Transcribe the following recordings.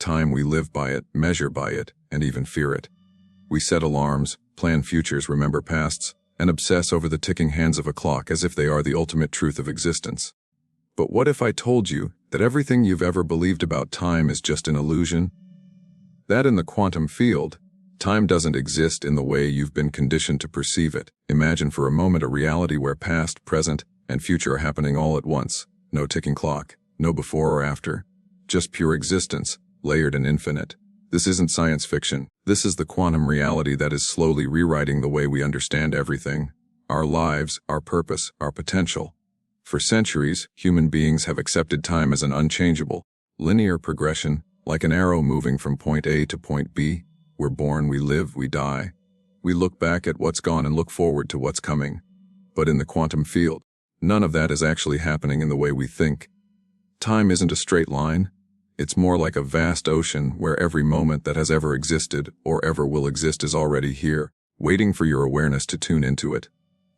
time we live by it, measure by it, and even fear it. We set alarms, plan futures, remember pasts, and obsess over the ticking hands of a clock as if they are the ultimate truth of existence. But what if I told you that everything you've ever believed about time is just an illusion? That in the quantum field, time doesn't exist in the way you've been conditioned to perceive it. Imagine for a moment a reality where past, present, and future are happening all at once. No ticking clock, no before or after. Just pure existence, layered and infinite. This isn't science fiction. This is the quantum reality that is slowly rewriting the way we understand everything. Our lives, our purpose, our potential. For centuries, human beings have accepted time as an unchangeable, linear progression, like an arrow moving from point A to point B. We're born, we live, we die. We look back at what's gone and look forward to what's coming. But in the quantum field, none of that is actually happening in the way we think. Time isn't a straight line. It's more like a vast ocean where every moment that has ever existed or ever will exist is already here, waiting for your awareness to tune into it.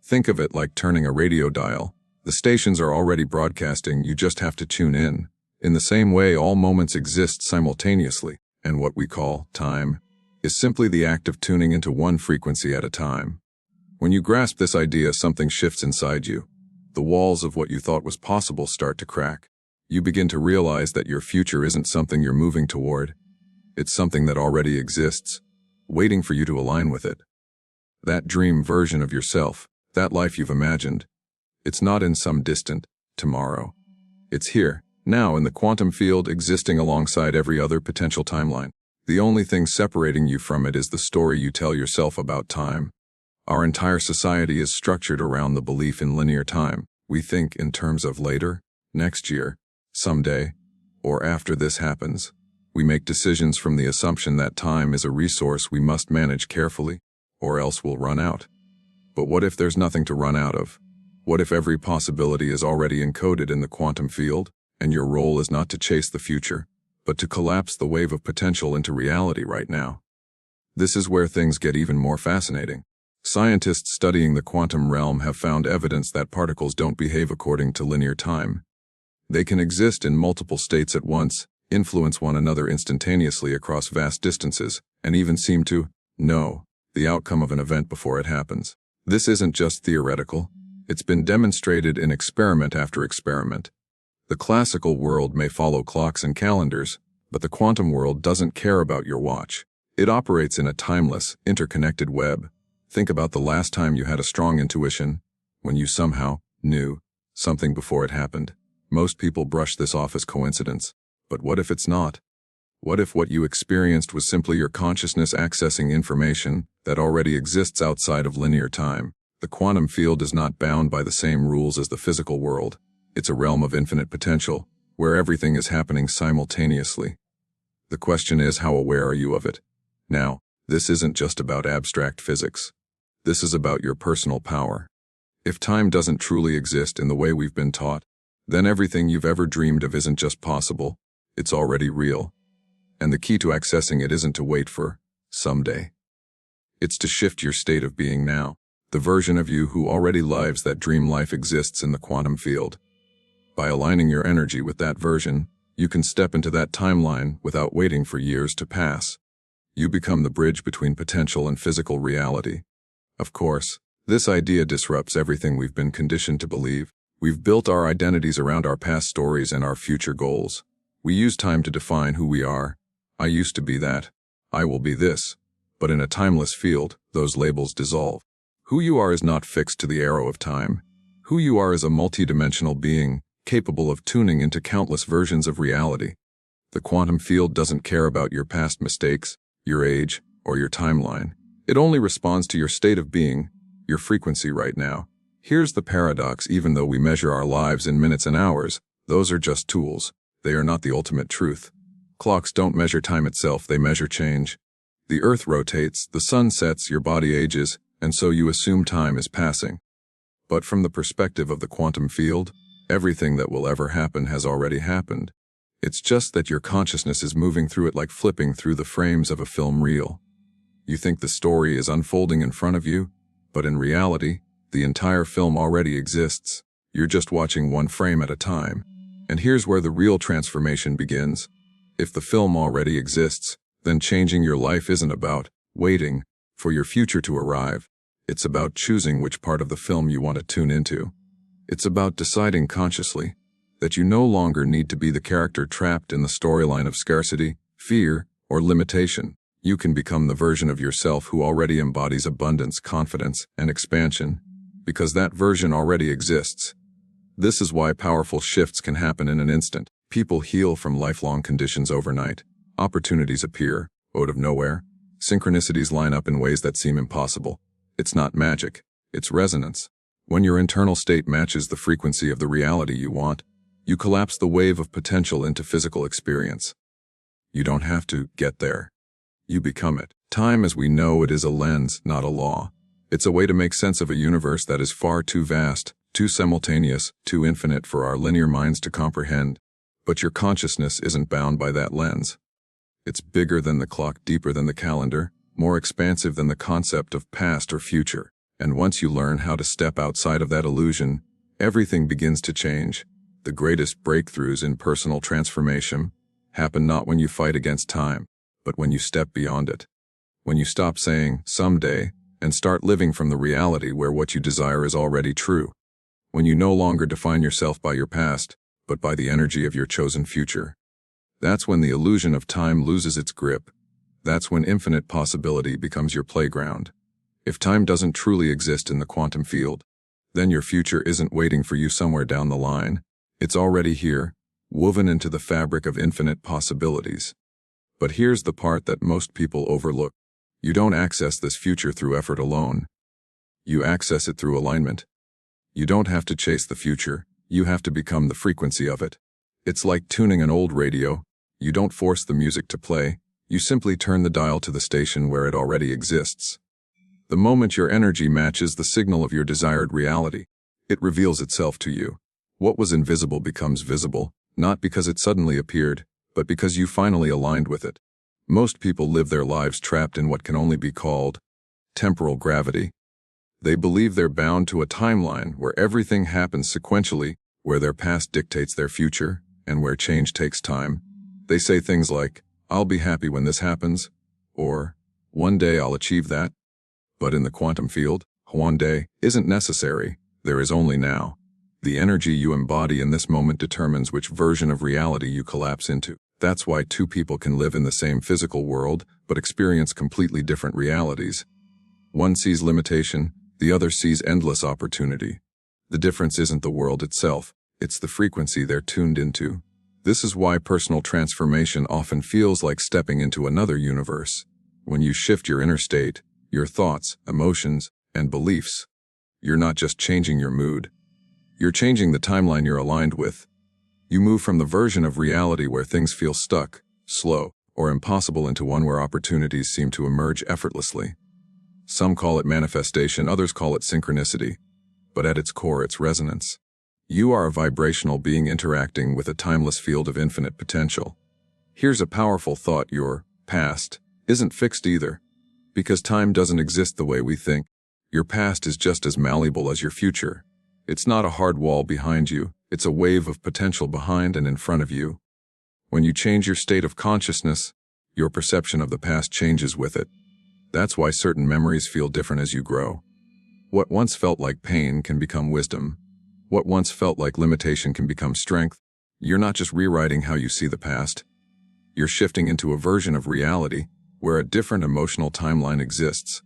Think of it like turning a radio dial. The stations are already broadcasting, you just have to tune in. In the same way, all moments exist simultaneously, and what we call time is simply the act of tuning into one frequency at a time. When you grasp this idea, something shifts inside you. The walls of what you thought was possible start to crack. You begin to realize that your future isn't something you're moving toward. It's something that already exists, waiting for you to align with it. That dream version of yourself, that life you've imagined, it's not in some distant tomorrow. It's here, now in the quantum field, existing alongside every other potential timeline. The only thing separating you from it is the story you tell yourself about time. Our entire society is structured around the belief in linear time. We think in terms of later, next year, someday, or after this happens. We make decisions from the assumption that time is a resource we must manage carefully, or else we'll run out. But what if there's nothing to run out of? What if every possibility is already encoded in the quantum field, and your role is not to chase the future, but to collapse the wave of potential into reality right now? This is where things get even more fascinating. Scientists studying the quantum realm have found evidence that particles don't behave according to linear time. They can exist in multiple states at once, influence one another instantaneously across vast distances, and even seem to know the outcome of an event before it happens. This isn't just theoretical. It's been demonstrated in experiment after experiment. The classical world may follow clocks and calendars, but the quantum world doesn't care about your watch. It operates in a timeless, interconnected web. Think about the last time you had a strong intuition, when you somehow knew something before it happened. Most people brush this off as coincidence. But what if it's not? What if what you experienced was simply your consciousness accessing information that already exists outside of linear time? The quantum field is not bound by the same rules as the physical world. It's a realm of infinite potential, where everything is happening simultaneously. The question is, how aware are you of it? Now, this isn't just about abstract physics. This is about your personal power. If time doesn't truly exist in the way we've been taught, then everything you've ever dreamed of isn't just possible, it's already real. And the key to accessing it isn't to wait for someday. It's to shift your state of being now. The version of you who already lives that dream life exists in the quantum field. By aligning your energy with that version, you can step into that timeline without waiting for years to pass. You become the bridge between potential and physical reality. Of course, this idea disrupts everything we've been conditioned to believe. We've built our identities around our past stories and our future goals. We use time to define who we are. I used to be that. I will be this. But in a timeless field, those labels dissolve. Who you are is not fixed to the arrow of time. Who you are is a multidimensional being, capable of tuning into countless versions of reality. The quantum field doesn't care about your past mistakes, your age, or your timeline. It only responds to your state of being, your frequency right now. Here's the paradox: even though we measure our lives in minutes and hours, those are just tools. They are not the ultimate truth. Clocks don't measure time itself, they measure change. The earth rotates, the sun sets, your body ages, and so you assume time is passing. But from the perspective of the quantum field, everything that will ever happen has already happened. It's just that your consciousness is moving through it like flipping through the frames of a film reel. You think the story is unfolding in front of you, but in reality, the entire film already exists. You're just watching one frame at a time. And here's where the real transformation begins. If the film already exists, then changing your life isn't about waiting for your future to arrive. It's about choosing which part of the film you want to tune into. It's about deciding consciously that you no longer need to be the character trapped in the storyline of scarcity, fear, or limitation. You can become the version of yourself who already embodies abundance, confidence, and expansion, because that version already exists. This is why powerful shifts can happen in an instant. People heal from lifelong conditions overnight. Opportunities appear out of nowhere. Synchronicities line up in ways that seem impossible. It's not magic, it's resonance. When your internal state matches the frequency of the reality you want, you collapse the wave of potential into physical experience. You don't have to get there. You become it. Time as we know it is a lens, not a law. It's a way to make sense of a universe that is far too vast, too simultaneous, too infinite for our linear minds to comprehend. But your consciousness isn't bound by that lens. It's bigger than the clock, deeper than the calendar, more expansive than the concept of past or future. And once you learn how to step outside of that illusion, everything begins to change. The greatest breakthroughs in personal transformation happen not when you fight against time, but when you step beyond it. When you stop saying, someday, and start living from the reality where what you desire is already true. When you no longer define yourself by your past, but by the energy of your chosen future. That's when the illusion of time loses its grip. That's when infinite possibility becomes your playground. If time doesn't truly exist in the quantum field, then your future isn't waiting for you somewhere down the line. It's already here, woven into the fabric of infinite possibilities. But here's the part that most people overlook. You don't access this future through effort alone. You access it through alignment. You don't have to chase the future, you have to become the frequency of it. It's like tuning an old radio. You don't force the music to play, you simply turn the dial to the station where it already exists. The moment your energy matches the signal of your desired reality, it reveals itself to you. What was invisible becomes visible, not because it suddenly appeared, but because you finally aligned with it. Most people live their lives trapped in what can only be called temporal gravity. They believe they're bound to a timeline where everything happens sequentially, where their past dictates their future, and where change takes time. They say things like, I'll be happy when this happens, or, one day I'll achieve that. But in the quantum field, one day isn't necessary, there is only now. The energy you embody in this moment determines which version of reality you collapse into. That's why two people can live in the same physical world, but experience completely different realities. One sees limitation, the other sees endless opportunity. The difference isn't the world itself, it's the frequency they're tuned into. This is why personal transformation often feels like stepping into another universe. When you shift your inner state, your thoughts, emotions, and beliefs, you're not just changing your mood. You're changing the timeline you're aligned with. You move from the version of reality where things feel stuck, slow, or impossible into one where opportunities seem to emerge effortlessly. Some call it manifestation, others call it synchronicity, but at its core it's resonance. You are a vibrational being interacting with a timeless field of infinite potential. Here's a powerful thought: your past isn't fixed either, because time doesn't exist the way we think. Your past is just as malleable as your future. It's not a hard wall behind you, it's a wave of potential behind and in front of you. When you change your state of consciousness, your perception of the past changes with it. That's why certain memories feel different as you grow. What once felt like pain can become wisdom. What once felt like limitation can become strength. You're not just rewriting how you see the past. You're shifting into a version of reality where a different emotional timeline exists.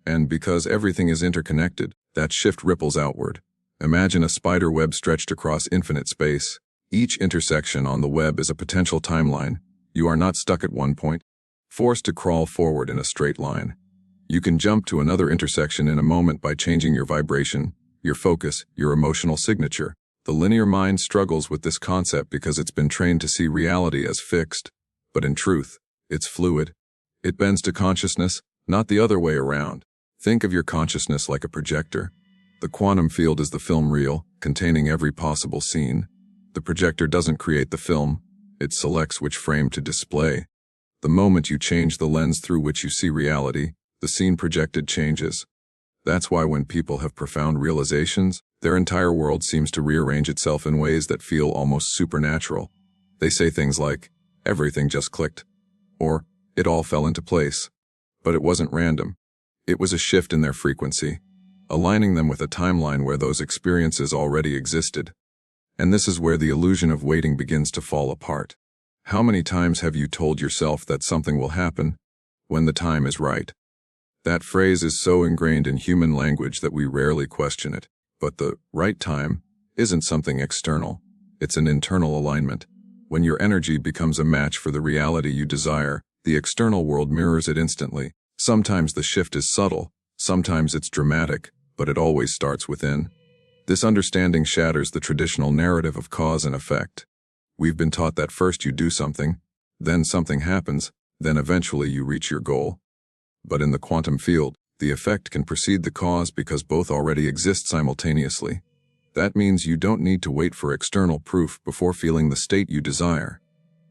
And because everything is interconnected, that shift ripples outward. Imagine a spider web stretched across infinite space. Each intersection on the web is a potential timeline. You are not stuck at one point, forced to crawl forward in a straight line. You can jump to another intersection in a moment by changing your vibration, your focus, your emotional signature. The linear mind struggles with this concept because it's been trained to see reality as fixed. But in truth, it's fluid. It bends to consciousness, not the other way around. Think of your consciousness like a projector. The quantum field is the film reel, containing every possible scene. The projector doesn't create the film, it selects which frame to display. The moment you change the lens through which you see reality, the scene projected changes. That's why when people have profound realizations, their entire world seems to rearrange itself in ways that feel almost supernatural. They say things like, Everything just clicked. Or, it all fell into place. But it wasn't random. It was a shift in their frequency, aligning them with a timeline where those experiences already existed. And this is where the illusion of waiting begins to fall apart. How many times have you told yourself that something will happen when the time is right? That phrase is so ingrained in human language that we rarely question it. But the right time isn't something external. It's an internal alignment. When your energy becomes a match for the reality you desire, the external world mirrors it instantly. Sometimes the shift is subtle, sometimes it's dramatic, but it always starts within. This understanding shatters the traditional narrative of cause and effect. We've been taught that first you do something, then something happens, then eventually you reach your goal. But in the quantum field, the effect can precede the cause because both already exist simultaneously. That means you don't need to wait for external proof before feeling the state you desire.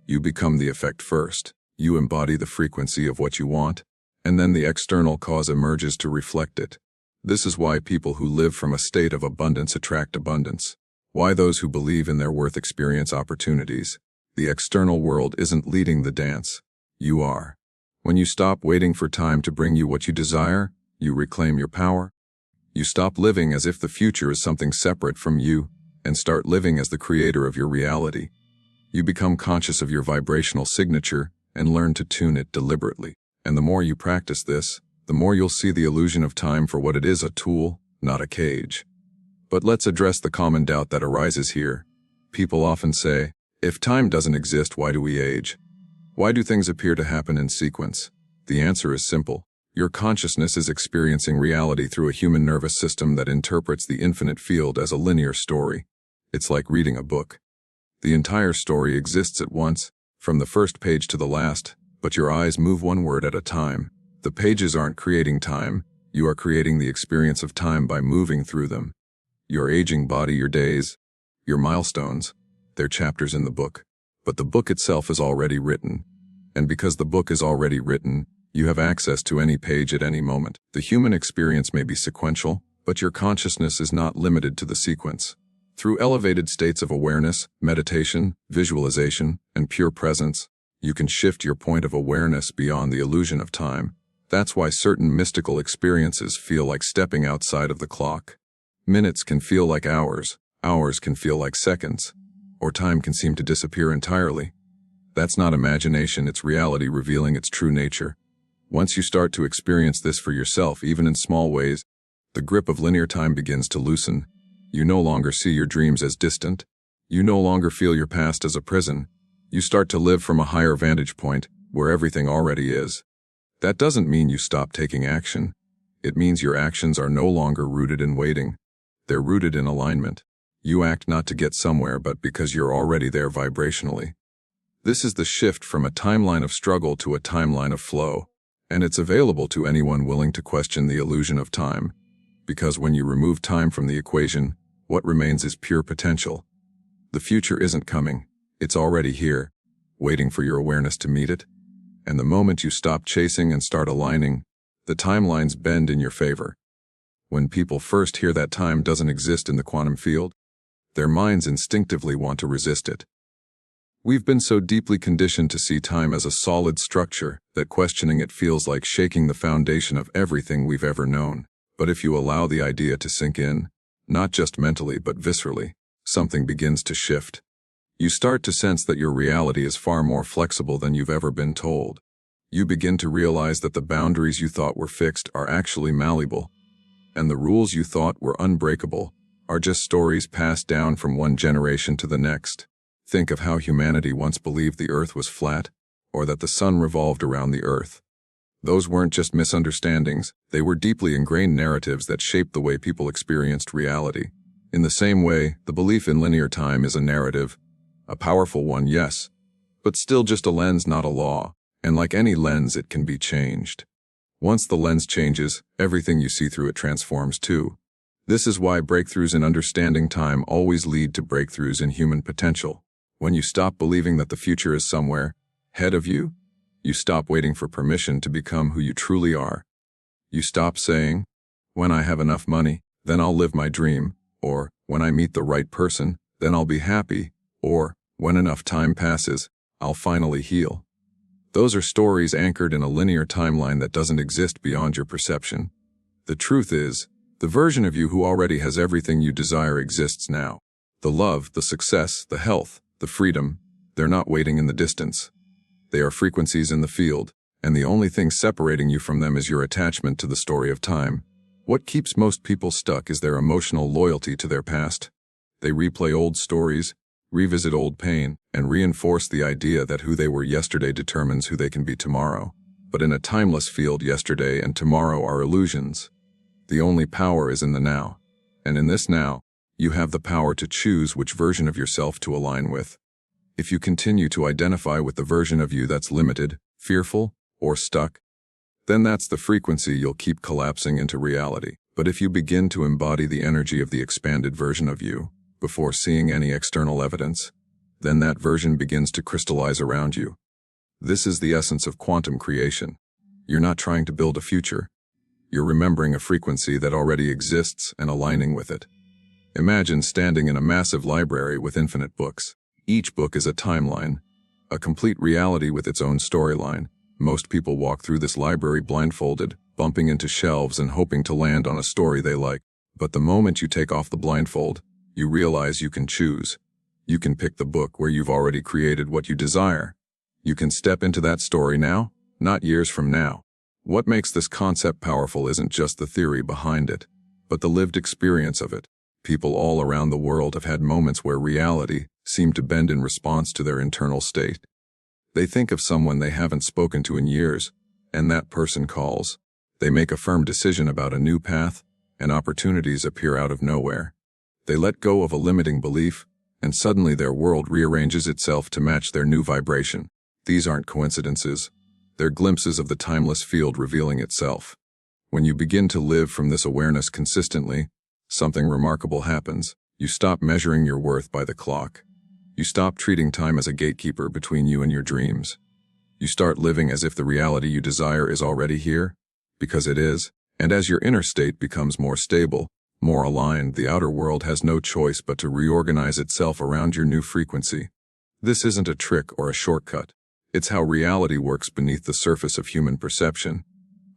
You become the effect first. You embody the frequency of what you want, and then the external cause emerges to reflect it. This is why people who live from a state of abundance attract abundance. Why those who believe in their worth experience opportunities. The external world isn't leading the dance. You are. When you stop waiting for time to bring you what you desire, you reclaim your power. You stop living as if the future is something separate from you, and start living as the creator of your reality. You become conscious of your vibrational signature and learn to tune it deliberately. And the more you practice this, the more you'll see the illusion of time for what it is, a tool, not a cage. But let's address the common doubt that arises here. People often say, if time doesn't exist, why do we age? Why do things appear to happen in sequence? The answer is simple. Your consciousness is experiencing reality through a human nervous system that interprets the infinite field as a linear story. It's like reading a book. The entire story exists at once, from the first page to the last, but your eyes move one word at a time. The pages aren't creating time, you are creating the experience of time by moving through them. Your aging body, your days, your milestones, they're chapters in the book. But the book itself is already written. And because the book is already written, you have access to any page at any moment. The human experience may be sequential, but your consciousness is not limited to the sequence. Through elevated states of awareness, meditation, visualization, and pure presence, you can shift your point of awareness beyond the illusion of time. That's why certain mystical experiences feel like stepping outside of the clock. Minutes can feel like hours can feel like seconds, or time can seem to disappear entirely. That's not imagination, it's reality revealing its true nature. Once you start to experience this for yourself, even in small ways, the grip of linear time begins to loosen. You no longer see your dreams as distant. You no longer feel your past as a prison. You start to live from a higher vantage point, where everything already is. That doesn't mean you stop taking action. It means your actions are no longer rooted in waiting. They're rooted in alignment. You act not to get somewhere, but because you're already there vibrationally. This is the shift from a timeline of struggle to a timeline of flow. And it's available to anyone willing to question the illusion of time. Because when you remove time from the equation, what remains is pure potential. The future isn't coming. It's already here, waiting for your awareness to meet it. And the moment you stop chasing and start aligning, the timelines bend in your favor. When people first hear that time doesn't exist in the quantum field, their minds instinctively want to resist it. We've been so deeply conditioned to see time as a solid structure that questioning it feels like shaking the foundation of everything we've ever known. But if you allow the idea to sink in, not just mentally but viscerally, something begins to shift. You start to sense that your reality is far more flexible than you've ever been told. You begin to realize that the boundaries you thought were fixed are actually malleable, and the rules you thought were unbreakable are just stories passed down from one generation to the next. Think of how humanity once believed the earth was flat, or that the sun revolved around the earth. Those weren't just misunderstandings, they were deeply ingrained narratives that shaped the way people experienced reality. In the same way, the belief in linear time is a narrative. A powerful one, yes, but still just a lens, not a law. And like any lens, it can be changed. Once the lens changes, everything you see through it transforms too. This is why breakthroughs in understanding time always lead to breakthroughs in human potential. When you stop believing that the future is somewhere ahead of you, you stop waiting for permission to become who you truly are. You stop saying, when I have enough money, then I'll live my dream, or when I meet the right person, then I'll be happy, or when enough time passes, I'll finally heal. Those are stories anchored in a linear timeline that doesn't exist beyond your perception. The truth is, the version of you who already has everything you desire exists now. The love, the success, the health, the freedom, they're not waiting in the distance. They are frequencies in the field, and the only thing separating you from them is your attachment to the story of time. What keeps most people stuck is their emotional loyalty to their past. They replay old stories, revisit old pain, and reinforce the idea that who they were yesterday determines who they can be tomorrow. But in a timeless field, yesterday and tomorrow are illusions. The only power is in the now. And in this now, you have the power to choose which version of yourself to align with. If you continue to identify with the version of you that's limited, fearful, or stuck, then that's the frequency you'll keep collapsing into reality. But if you begin to embody the energy of the expanded version of you, before seeing any external evidence, then that version begins to crystallize around you. This is the essence of quantum creation. You're not trying to build a future. You're remembering a frequency that already exists and aligning with it. Imagine standing in a massive library with infinite books. Each book is a timeline, a complete reality with its own storyline. Most people walk through this library blindfolded, bumping into shelves and hoping to land on a story they like. But the moment you take off the blindfold, you realize you can choose. You can pick the book where you've already created what you desire. You can step into that story now, not years from now. What makes this concept powerful isn't just the theory behind it, but the lived experience of it. People all around the world have had moments where reality seemed to bend in response to their internal state. They think of someone they haven't spoken to in years, and that person calls. They make a firm decision about a new path, and opportunities appear out of nowhere. They let go of a limiting belief, and suddenly their world rearranges itself to match their new vibration. These aren't coincidences. They're glimpses of the timeless field revealing itself. When you begin to live from this awareness consistently, something remarkable happens. You stop measuring your worth by the clock. You stop treating time as a gatekeeper between you and your dreams. You start living as if the reality you desire is already here, because it is. And as your inner state becomes more stable, more aligned, the outer world has no choice but to reorganize itself around your new frequency. This isn't a trick or a shortcut. It's how reality works beneath the surface of human perception.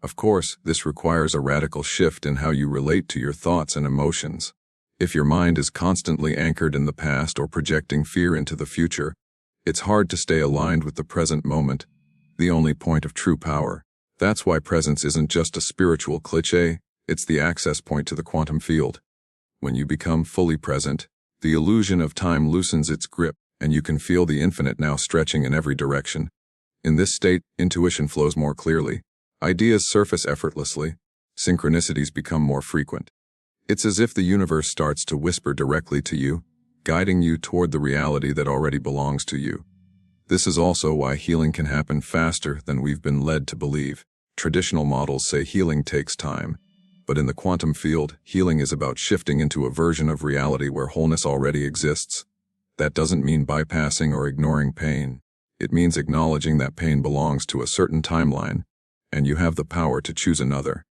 Of course, this requires a radical shift in how you relate to your thoughts and emotions. If your mind is constantly anchored in the past or projecting fear into the future, it's hard to stay aligned with the present moment, the only point of true power. That's why presence isn't just a spiritual cliché, it's the access point to the quantum field. When you become fully present, the illusion of time loosens its grip, and you can feel the infinite now stretching in every direction. In this state, intuition flows more clearly. Ideas surface effortlessly. Synchronicities become more frequent. It's as if the universe starts to whisper directly to you, guiding you toward the reality that already belongs to you. This is also why healing can happen faster than we've been led to believe. Traditional models say healing takes time, but in the quantum field, healing is about shifting into a version of reality where wholeness already exists. That doesn't mean bypassing or ignoring pain. It means acknowledging that pain belongs to a certain timeline, and you have the power to choose another.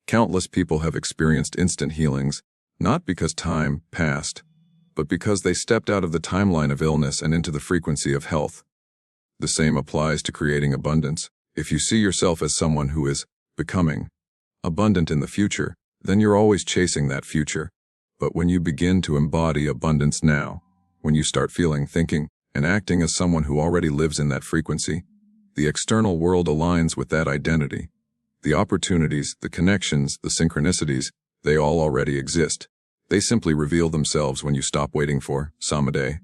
Countless people have experienced instant healings, not because time passed, but because they stepped out of the timeline of illness and into the frequency of health. The same applies to creating abundance. If you see yourself as someone who is becoming abundant in the future, then you're always chasing that future. But when you begin to embody abundance now, when you start feeling, thinking, and acting as someone who already lives in that frequency, the external world aligns with that identity. The opportunities, the connections, the synchronicities, they all already exist. They simply reveal themselves when you stop waiting for someday.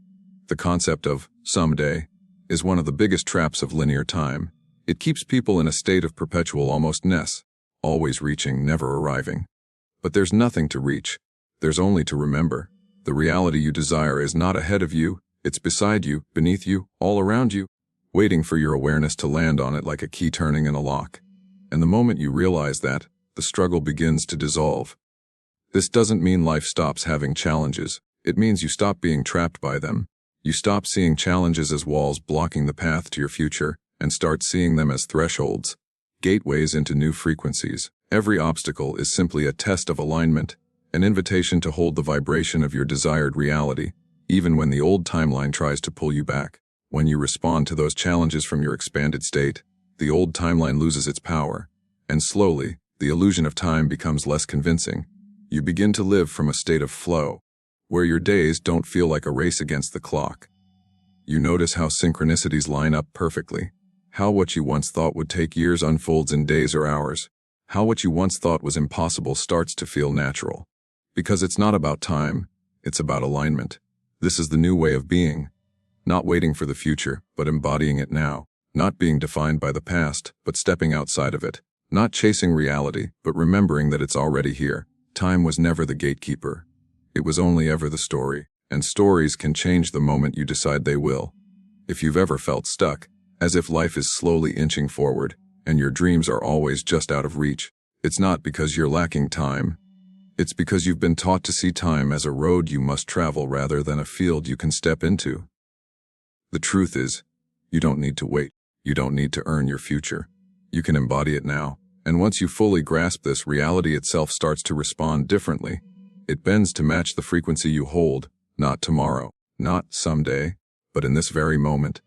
The concept of someday is one of the biggest traps of linear time. It keeps people in a state of perpetual almostness, always reaching, never arriving. But there's nothing to reach. There's only to remember. The reality you desire is not ahead of you, it's beside you, beneath you, all around you, waiting for your awareness to land on it like a key turning in a lock. And the moment you realize that, the struggle begins to dissolve. This doesn't mean life stops having challenges. It means you stop being trapped by them. You stop seeing challenges as walls blocking the path to your future, and start seeing them as thresholds, gateways into new frequencies. Every obstacle is simply a test of alignment, an invitation to hold the vibration of your desired reality, even when the old timeline tries to pull you back. When you respond to those challenges from your expanded state, the old timeline loses its power, and slowly, the illusion of time becomes less convincing. You begin to live from a state of flow, where your days don't feel like a race against the clock. You notice how synchronicities line up perfectly, how what you once thought would take years unfolds in days or hours, how what you once thought was impossible starts to feel natural. Because it's not about time, it's about alignment. This is the new way of being. Not waiting for the future, but embodying it now. Not being defined by the past, but stepping outside of it. Not chasing reality, but remembering that it's already here. Time was never the gatekeeper. It was only ever the story, and stories can change the moment you decide they will. If you've ever felt stuck, as if life is slowly inching forward, and your dreams are always just out of reach, it's not because you're lacking time. It's because you've been taught to see time as a road you must travel rather than a field you can step into. The truth is, you don't need to wait. You don't need to earn your future. You can embody it now, and once you fully grasp this, reality itself starts to respond differently. It bends to match the frequency you hold, not tomorrow, not someday, but in this very moment.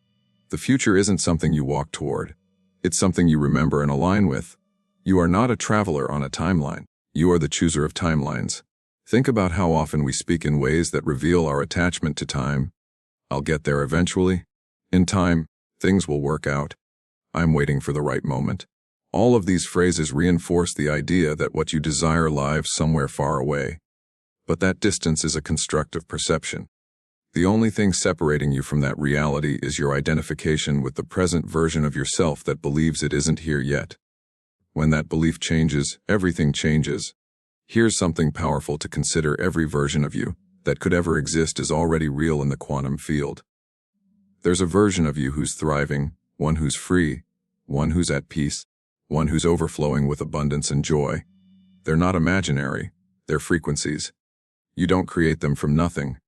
The future isn't something you walk toward. It's something you remember and align with. You are not a traveler on a timeline. You are the chooser of timelines. Think about how often we speak in ways that reveal our attachment to time. I'll get there eventually. In time, things will work out. I'm waiting for the right moment. All of these phrases reinforce the idea that what you desire lies somewhere far away. But that distance is a constructive perception. The only thing separating you from that reality is your identification with the present version of yourself that believes it isn't here yet. When that belief changes, everything changes. Here's something powerful to consider: every version of you that could ever exist is already real in the quantum field. There's a version of you who's thriving, one who's free, one who's at peace, one who's overflowing with abundance and joy. They're not imaginary, they're frequencies. You don't create them from nothing.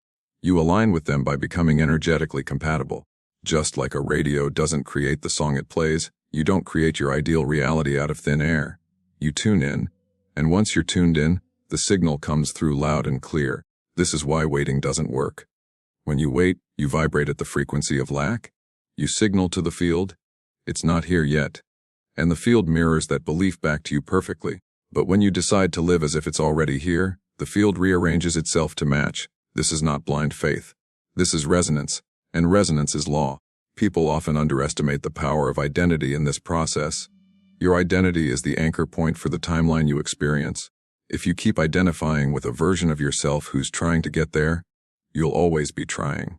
You align with them by becoming energetically compatible. Just like a radio doesn't create the song it plays, you don't create your ideal reality out of thin air. You tune in, and once you're tuned in, the signal comes through loud and clear. This is why waiting doesn't work. When you wait, you vibrate at the frequency of lack. You signal to the field, it's not here yet. And the field mirrors that belief back to you perfectly. But when you decide to live as if it's already here, the field rearranges itself to match. This is not blind faith. This is resonance, and resonance is law. People often underestimate the power of identity in this process. Your identity is the anchor point for the timeline you experience. If you keep identifying with a version of yourself who's trying to get there, you'll always be trying.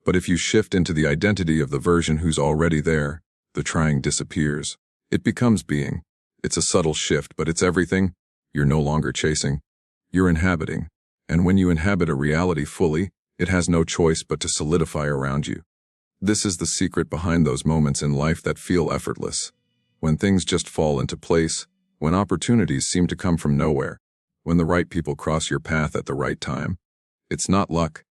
But if you shift into the identity of the version who's already there, the trying disappears. It becomes being. It's a subtle shift, but it's everything. You're no longer chasing. You're inhabiting. And when you inhabit a reality fully, it has no choice but to solidify around you. This is the secret behind those moments in life that feel effortless. When things just fall into place, when opportunities seem to come from nowhere, when the right people cross your path at the right time. It's not luck,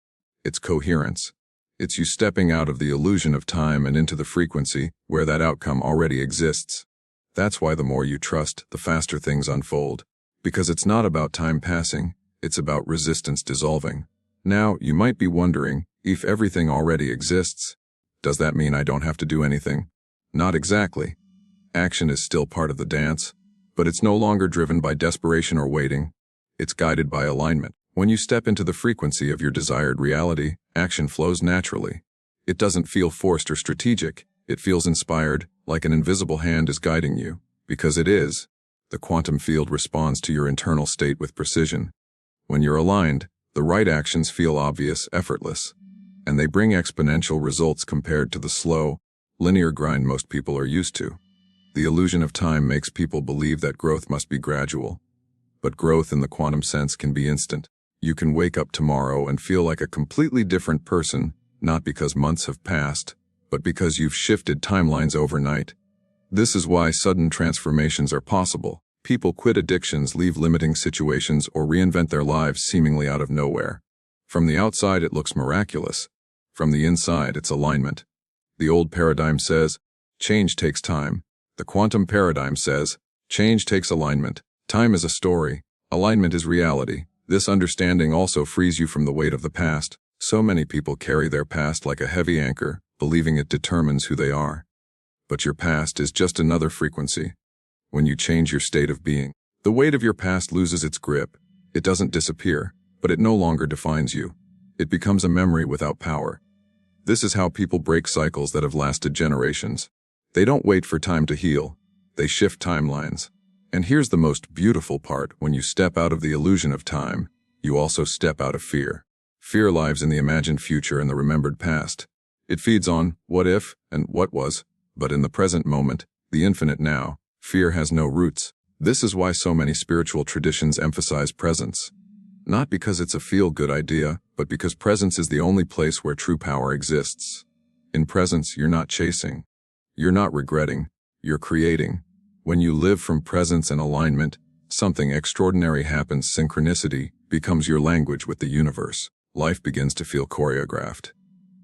it's coherence. It's you stepping out of the illusion of time and into the frequency where that outcome already exists. That's why the more you trust, the faster things unfold. Because it's not about time passing, it's about resistance dissolving. Now, you might be wondering, if everything already exists, does that mean I don't have to do anything? Not exactly. Action is still part of the dance, but it's no longer driven by desperation or waiting. It's guided by alignment. When you step into the frequency of your desired reality, action flows naturally. It doesn't feel forced or strategic. It feels inspired, like an invisible hand is guiding you. Because it is. The quantum field responds to your internal state with precision. When you're aligned, the right actions feel obvious, effortless. And they bring exponential results compared to the slow, linear grind most people are used to. The illusion of time makes people believe that growth must be gradual. But growth in the quantum sense can be instant. You can wake up tomorrow and feel like a completely different person, not because months have passed, but because you've shifted timelines overnight. This is why sudden transformations are possible. People quit addictions, leave limiting situations, or reinvent their lives seemingly out of nowhere. From the outside, it looks miraculous. From the inside, it's alignment. The old paradigm says, change takes time. The quantum paradigm says, change takes alignment. Time is a story. Alignment is reality. This understanding also frees you from the weight of the past. So many people carry their past like a heavy anchor, believing it determines who they are. But your past is just another frequency. When you change your state of being, the weight of your past loses its grip. It doesn't disappear, but it no longer defines you. It becomes a memory without power. This is how people break cycles that have lasted generations. They don't wait for time to heal. They shift timelines. And here's the most beautiful part: when you step out of the illusion of time, you also step out of fear. Fear lives in the imagined future and the remembered past. It feeds on what if and what was, but in the present moment, the infinite now, fear has no roots. This is why so many spiritual traditions emphasize presence. Not because it's a feel-good idea, but because presence is the only place where true power exists. In presence, you're not chasing. You're not regretting. You're creating. When you live from presence and alignment, something extraordinary happens. Synchronicity becomes your language with the universe. Life begins to feel choreographed.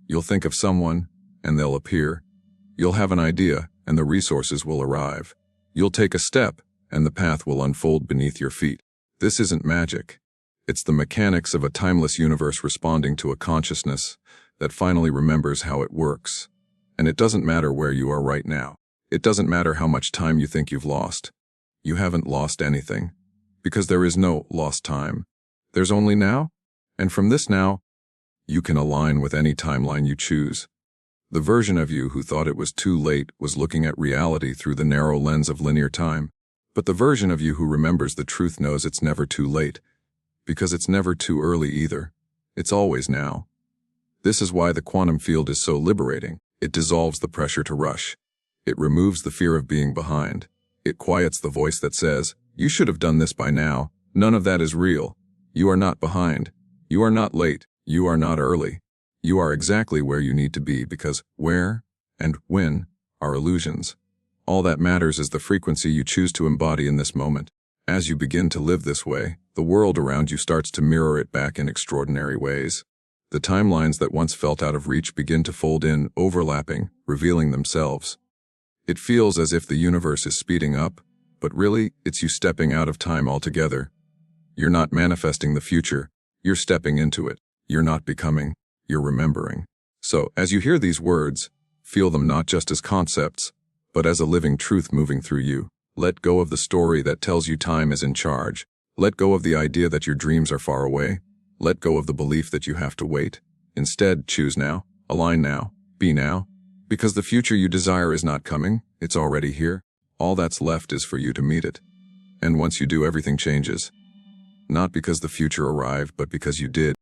You'll think of someone, and they'll appear. You'll have an idea, and the resources will arrive. You'll take a step, and the path will unfold beneath your feet. This isn't magic. It's the mechanics of a timeless universe responding to a consciousness that finally remembers how it works. And it doesn't matter where you are right now. It doesn't matter how much time you think you've lost. You haven't lost anything, because there is no lost time. There's only now, and from this now, you can align with any timeline you choose. The version of you who thought it was too late was looking at reality through the narrow lens of linear time. But the version of you who remembers the truth knows it's never too late, because it's never too early either. It's always now. This is why the quantum field is so liberating. It dissolves the pressure to rush. It removes the fear of being behind. It quiets the voice that says, "You should have done this by now." None of that is real. You are not behind. You are not late. You are not early. You are exactly where you need to be, because where and when are illusions. All that matters is the frequency you choose to embody in this moment. As you begin to live this way, the world around you starts to mirror it back in extraordinary ways. The timelines that once felt out of reach begin to fold in, overlapping, revealing themselves. It feels as if the universe is speeding up, but really, it's you stepping out of time altogether. You're not manifesting the future, you're stepping into it. You're not becoming, you're remembering. So, as you hear these words, feel them not just as concepts, but as a living truth moving through you. Let go of the story that tells you time is in charge. Let go of the idea that your dreams are far away. Let go of the belief that you have to wait. Instead, choose now, align now, be now. Because the future you desire is not coming, it's already here. All that's left is for you to meet it. And once you do, everything changes. Not because the future arrived, but because you did.